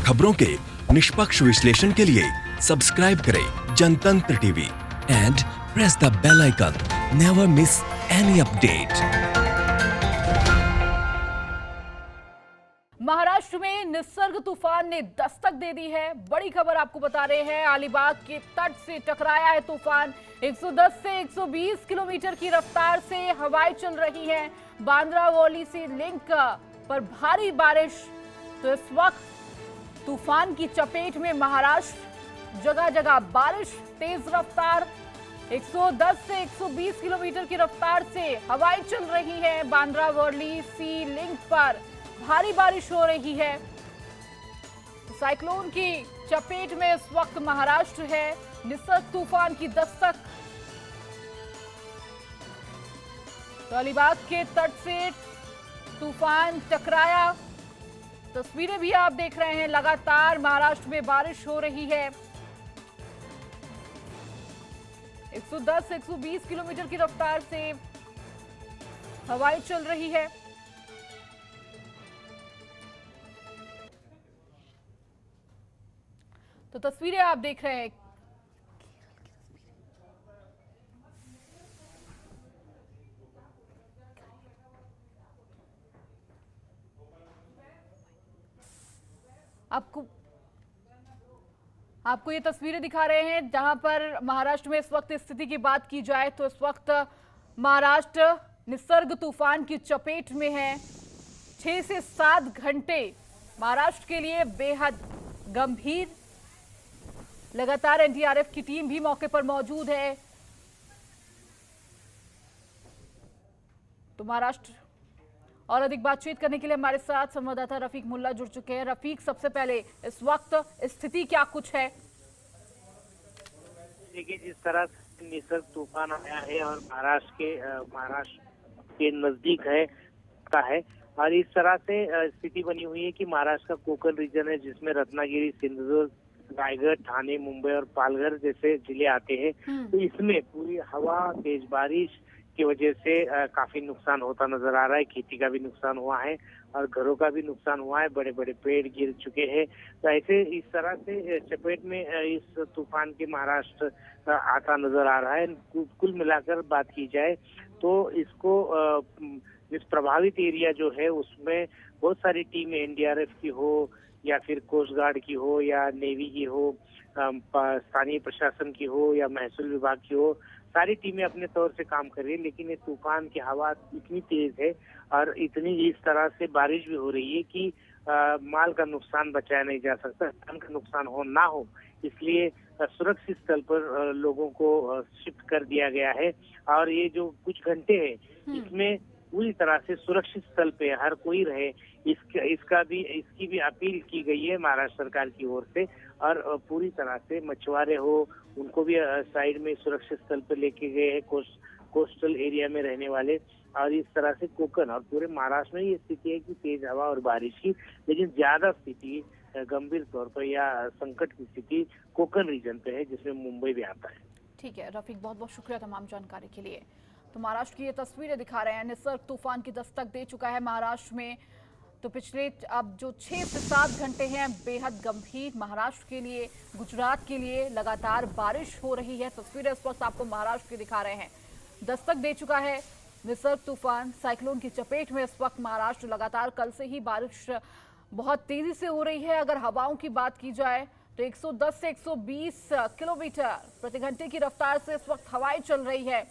खबरों के निष्पक्ष विश्लेषण के लिए सब्सक्राइब करें Janatantra TV and press the bell icon. Never miss any update. Maharashtra में निसर्ग तूफान ने दस्तक दे दी है। बड़ी खबर आपको बता रहे हैं, अलीबाग के तट से टकराया है तूफान। 110 से 120 किलोमीटर की रफ्तार से हवाएं चल रही हैं। बांद्रा वॉली से लिंक पर भारी बारिश। तो इस वक्त तूफान की चपेट में महाराष्ट्र, जगह जगह बारिश, तेज रफ्तार। 110 से 120 किलोमीटर की रफ्तार से हवाएं चल रही हैं। बांद्रा वॉली सी लिंक पर भारी बारिश हो रही है। साइक्लोन की चपेट में इस वक्त महाराष्ट्र है। निसर्ग तूफान की दस्तक। तो अलीबाग के तट से तूफान टकराया। तस्वीरें भी आप देख रहे हैं, लगातार महाराष्ट्र में बारिश हो रही है। 110 से 120 किलोमीटर की रफ्तार से हवाएं चल रही है। तो तस्वीरें आप देख रहे हैं। आपको ये तस्वीरें दिखा रहे हैं जहां पर महाराष्ट्र में इस वक्त स्थिति की बात की जाए तो इस वक्त महाराष्ट्र निसर्ग तूफान की चपेट में है। 6 से 7 घंटे महाराष्ट्र के लिए बेहद गंभीर। लगातार एनडीआरएफ की टीम भी मौके पर मौजूद है। तो महाराष्ट्र और अधिक बातचीत करने के लिए हमारे साथ संवाददाता रफीक मुल्ला जुड़ चुके हैं। रफीक, सबसे पहले इस वक्त स्थिति क्या कुछ है? देखिए, जिस तरह से निसर्ग तूफान आया है और महाराष्ट्र के नजदीक है और इस तरह से स्थिति बनी हुई है कि महाराष्ट्र का कोकण रीजन है, जिसमें रत्नागिरी, सिंधुदुर्ग, रायगढ़, ठाणे, मुंबई और पालघर जैसे जिले आते हैं। तो इसमें पूरी हवा, तेज बारिश की वजह से काफी नुकसान होता नजर आ रहा है। खेती का भी नुकसान हुआ है और घरों का भी नुकसान हुआ है। बड़े बड़े पेड़ गिर चुके हैं। तो ऐसे इस तरह से चपेट में इस तूफान के महाराष्ट्र आता नजर आ रहा है। कुल मिलाकर बात की जाए तो इसको इस प्रभावित एरिया जो है उसमें बहुत सारी टीमें एनडीआरएफ की हो या फिर कोस्ट गार्ड की हो या नेवी की हो, स्थानीय प्रशासन की हो या महसूल विभाग की हो, सारी टीमें अपने तौर से काम कर रही है। लेकिन इस तूफान की हवा इतनी तेज है और इतनी इस तरह से बारिश भी हो रही है कि माल का नुकसान बचाया नहीं जा सकता, धन का नुकसान ना हो, इसलिए सुरक्षित स्थल पर लोगों को शिफ्ट कर दिया गया है। और ये जो कुछ घंटे हैं इसमें पूरी तरह से सुरक्षित स्थल पे हर कोई रहे, इसकी भी अपील की गई है महाराष्ट्र सरकार की ओर से। और पूरी तरह से मछुआरे हो उनको भी साइड में सुरक्षित स्थल पे लेके गए हैं, कोस्टल एरिया में रहने वाले। और इस तरह से कोकण और पूरे महाराष्ट्र में ये स्थिति है कि तेज हवा और बारिश की, लेकिन ज्यादा स्थिति गंभीर तौर पर या संकट की स्थिति कोकण रीजन पे है, जिसमें मुंबई भी आता है। ठीक है रफीक, बहुत बहुत शुक्रिया तमाम जानकारी के लिए। तो महाराष्ट्र की ये तस्वीरें दिखा रहे हैं। निसर्ग तूफान की दस्तक दे चुका है महाराष्ट्र में। तो पिछले अब जो 6 से 7 घंटे हैं बेहद गंभीर महाराष्ट्र के लिए, गुजरात के लिए लगातार बारिश हो रही है। तस्वीरें इस वक्त आपको महाराष्ट्र की दिखा रहे हैं। दस्तक दे चुका है निसर्ग तूफान। साइक्लोन की चपेट में इस वक्त महाराष्ट्र। लगातार कल से ही बारिश बहुत तेजी से हो रही है। अगर हवाओं की बात की जाए तो 110 से 120 किलोमीटर प्रति घंटे की रफ्तार से इस वक्त हवाएं चल रही है।